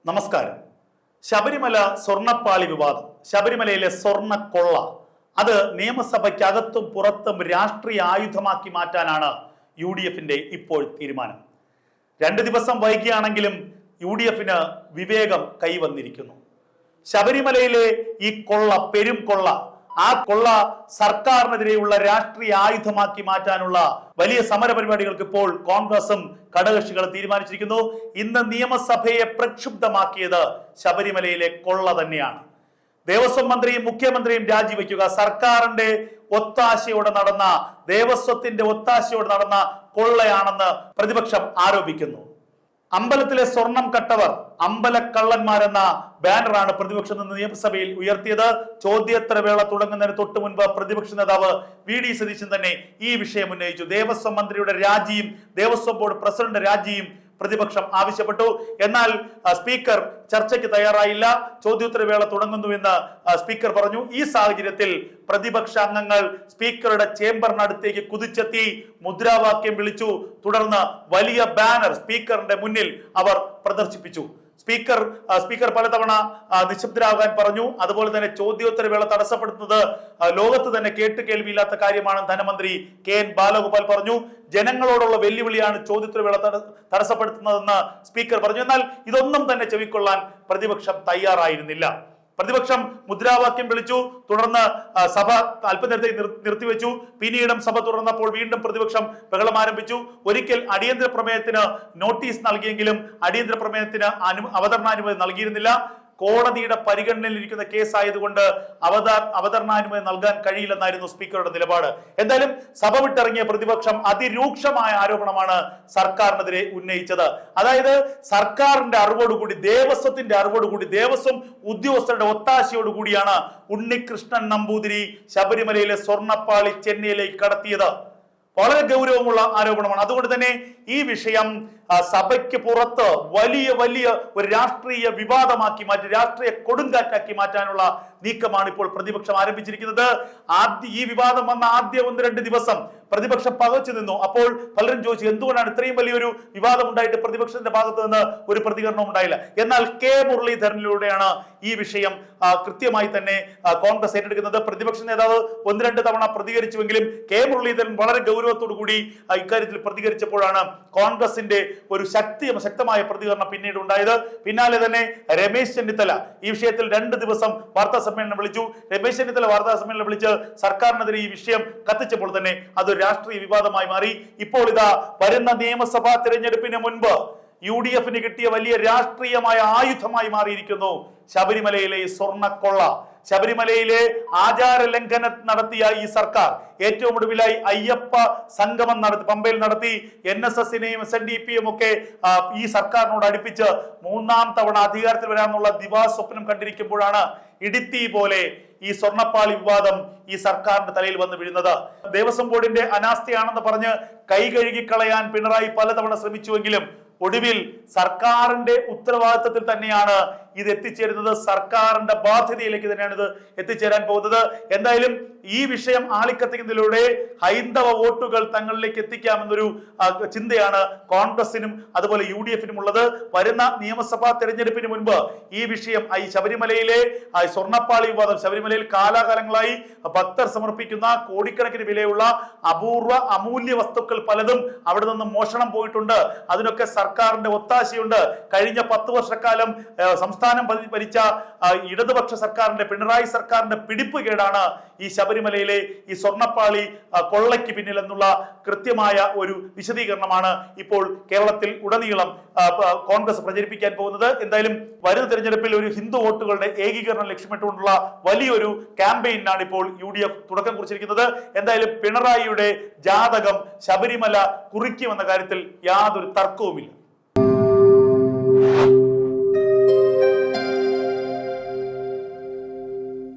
നമസ്കാരം. ശബരിമല സ്വർണ്ണപ്പാളി വിവാദം, ശബരിമലയിലെ സ്വർണ്ണക്കൊള്ള, അത് നിയമസഭയ്ക്കകത്തും പുറത്തും രാഷ്ട്രീയ ആയുധമാക്കി മാറ്റാനാണ് UDFന്റെ ഇപ്പോൾ തീരുമാനം. 2 ദിവസം വൈകിയാണെങ്കിലും UDFന് വിവേകം കൈവന്നിരിക്കുന്നു. ശബരിമലയിലെ ഈ കൊള്ള, പെരും കൊള്ള, ആ കൊള്ള സർക്കാരിനെതിരെയുള്ള രാഷ്ട്രീയ ആയുധമാക്കി മാറ്റാനുള്ള വലിയ സമര പരിപാടികൾക്ക് ഇപ്പോൾ കോൺഗ്രസും ഘടകകക്ഷികളും തീരുമാനിച്ചിരിക്കുന്നു. ഇന്ന് നിയമസഭയെ പ്രക്ഷുബ്ധമാക്കിയത് ശബരിമലയിലെ കൊള്ള തന്നെയാണ്. ദേവസ്വം മന്ത്രിയും മുഖ്യമന്ത്രിയും രാജിവെക്കുക, സർക്കാരിന്റെ ഒത്താശയോടെ നടന്ന, ദേവസ്വത്തിന്റെ ഒത്താശയോടെ നടന്ന കൊള്ളയാണെന്ന് പ്രതിപക്ഷം ആരോപിക്കുന്നു. അമ്പലത്തിലെ സ്വർണം കട്ടവർ അമ്പലക്കള്ളന്മാരെന്ന ബാനറാണ് പ്രതിപക്ഷം നിന്ന് നിയമസഭയിൽ ഉയർത്തിയത്. ചോദ്യോത്തരവേള തുടങ്ങുന്നതിന് തൊട്ടു മുൻപ് പ്രതിപക്ഷ നേതാവ് VD സതീശൻ തന്നെ ഈ വിഷയം ഉന്നയിച്ചു. ദേവസ്വം മന്ത്രിയുടെ രാജിയും ദേവസ്വം ബോർഡ് പ്രസിഡന്റ് രാജിയും പ്രതിപക്ഷം ആവശ്യപ്പെട്ടു. എന്നാൽ സ്പീക്കർ ചർച്ചയ്ക്ക് തയ്യാറായില്ല. ചോദ്യോത്തരവേള തുടങ്ങുന്നുവെന്ന് സ്പീക്കർ പറഞ്ഞു. ഈ സാഹചര്യത്തിൽ പ്രതിപക്ഷ അംഗങ്ങൾ സ്പീക്കറുടെ ചേംബറിനടുത്തേക്ക് കുതിച്ചെത്തി മുദ്രാവാക്യം വിളിച്ചു. തുടർന്ന് വലിയ ബാനർ സ്പീക്കറിന്റെ മുന്നിൽ അവർ പ്രദർശിപ്പിച്ചു. സ്പീക്കർ പലതവണ നിശബ്ദരാകാൻ പറഞ്ഞു. അതുപോലെ തന്നെ ചോദ്യോത്തരവേള തടസ്സപ്പെടുത്തുന്നത് ലോകത്ത് തന്നെ കേട്ടുകേൾവിയില്ലാത്ത കാര്യമാണ് ധനമന്ത്രി KN ബാലഗോപാൽ പറഞ്ഞു. ജനങ്ങളോടുള്ള വെല്ലുവിളിയാണ് ചോദ്യോത്തരവേള തടസ്സപ്പെടുത്തുന്നതെന്ന് സ്പീക്കർ പറഞ്ഞു. എന്നാൽ ഇതൊന്നും തന്നെ ചെവിക്കൊള്ളാൻ പ്രതിപക്ഷം തയ്യാറായിരുന്നില്ല. പ്രതിപക്ഷം മുദ്രാവാക്യം വിളിച്ചു. തുടർന്ന് സഭ അല്പനേരത്തേക്ക് നിർത്തിവെച്ചു. പിന്നീടും സഭ തുറന്നപ്പോൾ വീണ്ടും പ്രതിപക്ഷം ബഹളം ആരംഭിച്ചു. ഒരിക്കൽ അടിയന്തര പ്രമേയത്തിന് നോട്ടീസ് നൽകിയെങ്കിലും അടിയന്തര പ്രമേയത്തിന് അവതരണാനുമതി നൽകിയിരുന്നില്ല. കോടതിയുടെ പരിഗണനയിലിരിക്കുന്ന കേസായതുകൊണ്ട് അവതരണാനുമതി നൽകാൻ കഴിയില്ലെന്നായിരുന്നു സ്പീക്കറുടെ നിലപാട്. എന്തായാലും സഭ വിട്ടിറങ്ങിയ പ്രതിപക്ഷം അതിരൂക്ഷമായ ആരോപണമാണ് സർക്കാരിനെതിരെ ഉന്നയിച്ചത്. അതായത് സർക്കാരിന്റെ അറിവോടുകൂടി, ദേവസ്വത്തിന്റെ അറിവോടുകൂടി, ദേവസ്വം ഉദ്യോഗസ്ഥരുടെ ഒത്താശയോടുകൂടിയാണ് ഉണ്ണികൃഷ്ണൻ നമ്പൂതിരി ശബരിമലയിലെ സ്വർണ്ണപ്പാളി ചെന്നൈയിലേക്ക് കടത്തിയത്. വളരെ ഗൗരവമുള്ള ആരോപണമാണ്. അതുകൊണ്ട് തന്നെ ഈ വിഷയം സഭയ്ക്ക് പുറത്ത് വലിയ ഒരു രാഷ്ട്രീയ വിവാദമാക്കി മാറ്റി, രാഷ്ട്രീയ കൊടുങ്കാറ്റാക്കി മാറ്റാനുള്ള നീക്കമാണ് ഇപ്പോൾ പ്രതിപക്ഷം ആരംഭിച്ചിരിക്കുന്നത്. ഈ വിവാദം വന്ന ആദ്യ 1-2 ദിവസം പ്രതിപക്ഷം പകച്ചു നിന്നു. അപ്പോൾ പലരും ചോദിച്ചു, എന്തുകൊണ്ടാണ് ഇത്രയും വലിയൊരു വിവാദം ഉണ്ടായിട്ട് പ്രതിപക്ഷത്തിന്റെ ഭാഗത്ത് നിന്ന് ഒരു പ്രതികരണവും ഉണ്ടായില്ല? എന്നാൽ K മുരളീധരനിലൂടെയാണ് ഈ വിഷയം കൃത്യമായി തന്നെ കോൺഗ്രസ് ഏറ്റെടുക്കുന്നത്. പ്രതിപക്ഷ നേതാവ് 1-2 തവണ പ്രതികരിച്ചുവെങ്കിലും K മുരളീധരൻ വളരെ ഗൗരവത്തോടു കൂടി ഇക്കാര്യത്തിൽ പ്രതികരിച്ചപ്പോഴാണ് കോൺഗ്രസിന്റെ ഒരു ശക്തമായ പ്രതികരണം പിന്നീട് ഉണ്ടായത്. പിന്നാലെ തന്നെ രമേശ് ചെന്നിത്തല ഈ വിഷയത്തിൽ 2 ദിവസം വാർത്താ സമ്മേളനം വിളിച്ചു. രമേശ് ചെന്നിത്തല വാർത്താ സമ്മേളനം വിളിച്ച് സർക്കാരിനെതിരെ ഈ വിഷയം കത്തിച്ചപ്പോൾ തന്നെ അതൊരു രാഷ്ട്രീയ വിവാദമായി മാറി. ഇപ്പോൾ ഇതാ വരുന്ന നിയമസഭാ തിരഞ്ഞെടുപ്പിന് മുൻപ് UDFന് കിട്ടിയ വലിയ രാഷ്ട്രീയമായ ആയുധമായി മാറിയിരിക്കുന്നു ശബരിമലയിലെ സ്വർണ്ണക്കൊള്ള. ശബരിമലയിലെ ആചാര ലംഘനം നടത്തിയ ഈ സർക്കാർ ഏറ്റവും ഒടുവിലായി അയ്യപ്പ സംഗമം നടത്തി, പമ്പയിൽ നടത്തി. NSSനെയും SNDPയും ഒക്കെ ഈ സർക്കാരിനോട് അടുപ്പിച്ച് 3ാം തവണ അധികാരത്തിൽ വരാനുള്ള ദിവാസ്വപ്നം കണ്ടിരിക്കുമ്പോഴാണ് ഇടിത്തി പോലെ ഈ സ്വർണ്ണപ്പാളി വിവാദം ഈ സർക്കാരിന്റെ തലയിൽ വന്ന് വീഴുന്നത്. ദേവസ്വം ബോർഡിന്റെ അനാസ്ഥയാണെന്ന് പറഞ്ഞ് കൈ കഴുകിക്കളയാൻ പിണറായി പലതവണ ശ്രമിച്ചുവെങ്കിലും ഒടുവിൽ സർക്കാരിന്റെ ഉത്തരവാദിത്തത്തിൽ തന്നെയാണ് ഇത് എത്തിച്ചേരുന്നത്. സർക്കാരിന്റെ ബാധ്യതയിലേക്ക് തന്നെയാണ് ഇത് എത്തിച്ചേരാൻ പോകുന്നത്. എന്തായാലും ഈ വിഷയം ആളിക്കത്തിക്കുന്നതിലൂടെ ഹൈന്ദവ വോട്ടുകൾ തങ്ങളിലേക്ക് എത്തിക്കാമെന്നൊരു ചിന്തയാണ് കോൺഗ്രസിനും അതുപോലെ UDFനും ഉള്ളത്. വരുന്ന നിയമസഭാ തെരഞ്ഞെടുപ്പിന് മുൻപ് ഈ വിഷയം, ഈ ശബരിമലയിലെ സ്വർണ്ണപ്പാളി വിവാദം, ശബരിമലയിൽ കാലാകാലങ്ങളായി ഭക്തർ സമർപ്പിക്കുന്ന കോടിക്കണക്കിന് വിലയുള്ള അമൂല്യ വസ്തുക്കൾ പലതും അവിടെ നിന്ന് മോഷണം പോയിട്ടുണ്ട്. അതിനൊക്കെ സർക്കാരിന്റെ ഒത്താശയുണ്ട്. കഴിഞ്ഞ 10 വർഷക്കാലം സംസ്ഥാനം ഭരിച്ച ഇടതുപക്ഷ സർക്കാരിന്റെ, പിണറായി സർക്കാരിന്റെ പിടിപ്പുകേടാണ് ഈ ശബരിമലയിലെ ഈ സ്വർണ്ണപ്പാളി കൊള്ളയ്ക്ക് പിന്നിൽ എന്നുള്ള കൃത്യമായ ഒരു വിശദീകരണമാണ് ഇപ്പോൾ കേരളത്തിൽ ഉടനീളം കോൺഗ്രസ് പ്രചരിപ്പിക്കാൻ പോകുന്നത്. എന്തായാലും വരുന്ന തെരഞ്ഞെടുപ്പിൽ ഒരു ഹിന്ദു വോട്ടുകളുടെ ഏകീകരണം ലക്ഷ്യമിട്ടുകൊണ്ടുള്ള വലിയൊരു ക്യാമ്പയിനാണ് ഇപ്പോൾ UDF തുടക്കം കുറിച്ചിരിക്കുന്നത്. എന്തായാലും പിണറായിയുടെ ജാതകം ശബരിമല കുറിക്കുമെന്ന കാര്യത്തിൽ യാതൊരു തർക്കവുമില്ല.